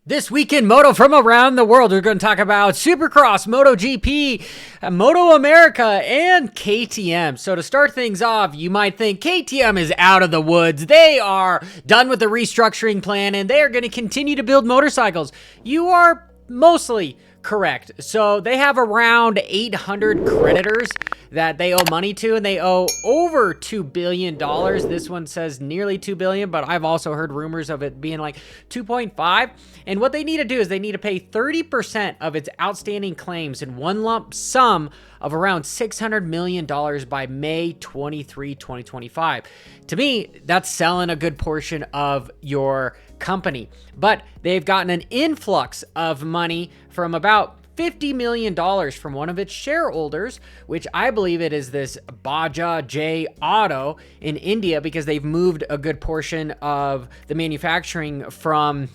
This week in Moto from around the world, we're going to talk about Supercross, MotoGP, Moto America, and KTM. So to start things off, you might think KTM is out of the woods. They are done with the restructuring plan, and they are going to continue to build motorcycles. You are mostly correct. So they have around 800 creditors that they owe money to, and they owe over $2 billion. This one says nearly $2 billion, but I've also heard rumors of it being like 2.5. And what they need to do is they need to pay 30% of its outstanding claims in one lump sum of around $600 million by May 23, 2025. To me, that's selling a good portion of your company. But they've gotten an influx of money from about $50 million from one of its shareholders, which I believe it is this Bajaj J Auto in India, because they've moved a good portion of the manufacturing from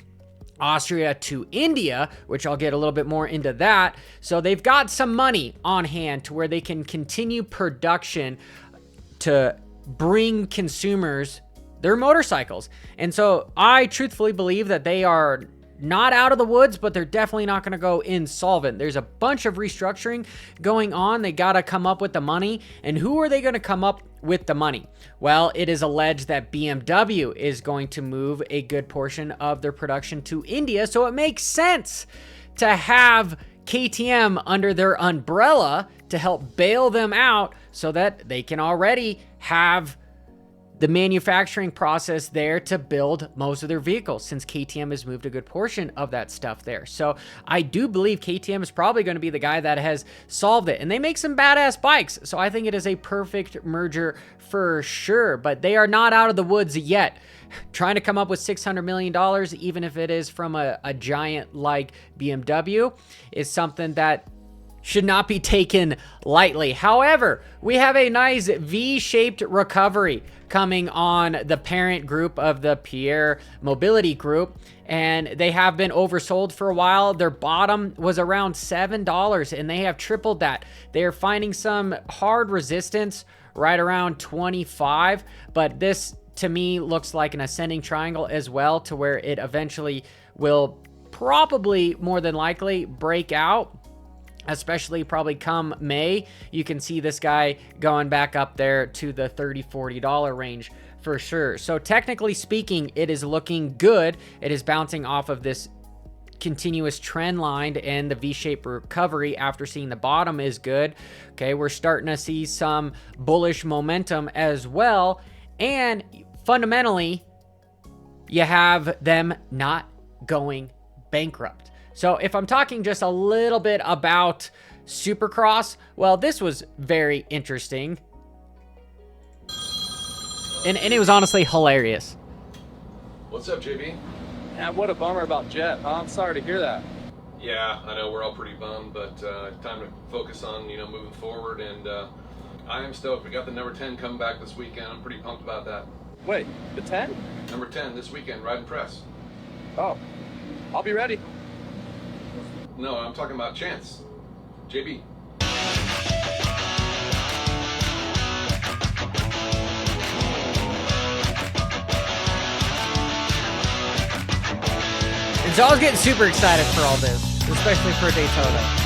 Austria to India, which I'll get a little bit more into that. So they've got some money on hand to where they can continue production to bring consumers their motorcycles. And so I truthfully believe that they are not out of the woods, but they're definitely not going to go insolvent. There's a bunch of restructuring going on. They got to come up with the money. And who are they going to come up with the money? Well, it is alleged that BMW is going to move a good portion of their production to India. So it makes sense to have KTM under their umbrella to help bail them out so that they can already have the manufacturing process there to build most of their vehicles, since KTM has moved a good portion of that stuff there. So I do believe KTM is probably going to be the guy that has solved it. And they make some badass bikes, so I think it is a perfect merger for sure. But they are not out of the woods yet. Trying to come up with $600 million, even if it is from a giant like BMW, is something that should not be taken lightly. However, we have a nice V-shaped recovery coming on the parent group of the Pierre Mobility Group, and they have been oversold for a while. Their bottom was around $7, and they have tripled that. They're finding some hard resistance right around 25, but this to me looks like an ascending triangle as well, to where it eventually will probably more than likely break out, especially probably come May. You can see this guy going back up there to the $30-$40 range for sure. So technically speaking, it is looking good. It is bouncing off of this continuous trend line, and the V-shaped recovery after seeing the bottom is good. Okay, we're starting to see some bullish momentum as well. And fundamentally, you have them not going bankrupt. So if I'm talking just a little bit about Supercross, well, this was very interesting. And it was honestly hilarious. What's up, JB? Yeah, what a bummer about Jet. I'm sorry to hear that. Yeah, I know we're all pretty bummed, but time to focus on, moving forward. And I am stoked. We got the number 10 coming back this weekend. I'm pretty pumped about that. Wait, the 10? Number 10 this weekend, Ride and Press. Oh, I'll be ready. No, I'm talking about Chance. JB. And so I was getting super excited for all this, especially for Daytona.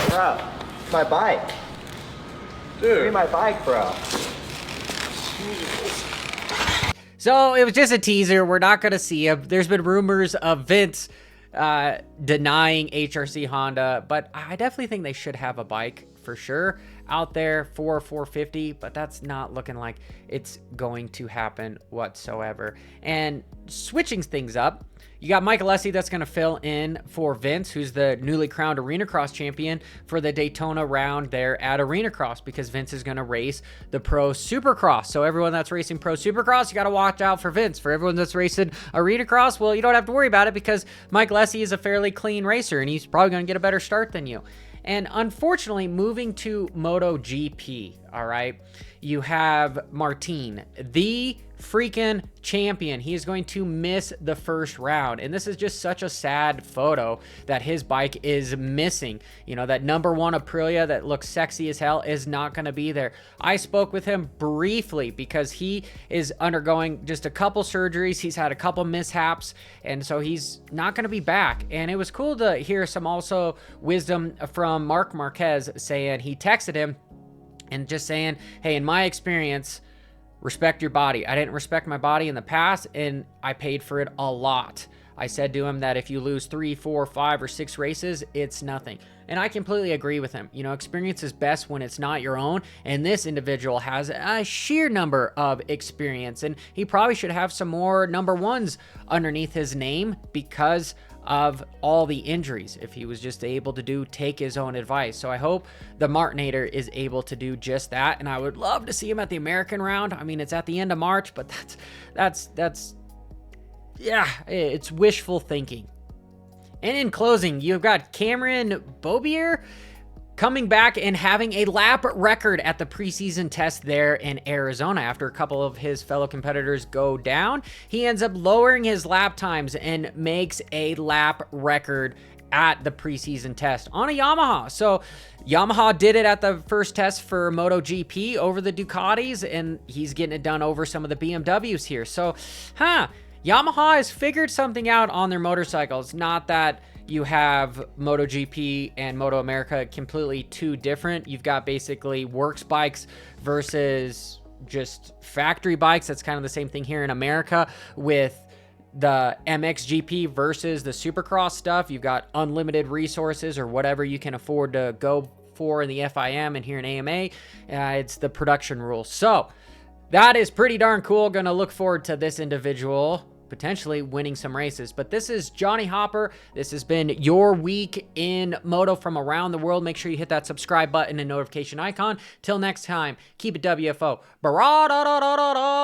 Bro, my bike. Dude. Give me my bike, bro. So it was just a teaser. We're not going to see him. There's been rumors of Vince denying HRC Honda, but I definitely think they should have a bike for sure out there for 450, but that's not looking like it's going to happen whatsoever. And switching things up, you got Mike Alessi that's going to fill in for Vince, who's the newly crowned Arena Cross champion for the Daytona round there at Arena Cross, because Vince is going to race the Pro Supercross. So everyone that's racing Pro Supercross, you got to watch out for Vince. For everyone that's racing Arena Cross, well, you don't have to worry about it, because Mike Alessi is a fairly clean racer, and he's probably going to get a better start than you. And unfortunately, moving to MotoGP, all right? You have Martin, the freaking champion. He is going to miss the first round. And this is just such a sad photo that his bike is missing. You know, that number 1 Aprilia that looks sexy as hell is not going to be there. I spoke with him briefly because he is undergoing just a couple surgeries. He's had a couple mishaps, and so he's not going to be back. And it was cool to hear some also wisdom from Mark Marquez saying, he texted him and just saying, hey, in my experience, respect your body. I didn't respect my body in the past, and I paid for it a lot. I said to him that if you lose 3, 4, 5, or 6 races, it's nothing. And I completely agree with him. You know, experience is best when it's not your own. And this individual has a sheer number of experience. And he probably should have some more number 1s underneath his name because of all the injuries, if he was just able to take his own advice. So I hope the Martinator is able to do just that, and I would love to see him at the American round. I mean, it's at the end of March, but that's yeah, it's wishful thinking. And in closing, you've got Cameron Bobier coming back and having a lap record at the preseason test there in Arizona. After a couple of his fellow competitors go down, he ends up lowering his lap times and makes a lap record at the preseason test on a Yamaha. So Yamaha did it at the first test for MotoGP over the Ducatis, and he's getting it done over some of the BMWs here. So, Yamaha has figured something out on their motorcycles. Not that you have MotoGP and Moto America completely two different. You've got basically works bikes versus just factory bikes. That's kind of the same thing here in America with the MXGP versus the Supercross stuff. You've got unlimited resources or whatever you can afford to go for in the FIM, and here in AMA, it's the production rules. So that is pretty darn cool. Gonna look forward to this individual potentially winning some races. But this is Johnny Hopper. This has been your week in moto from around the world. Make sure you hit that subscribe button and notification icon. Till next time, keep it WFO. Ba-ra-da-da-da-da-da.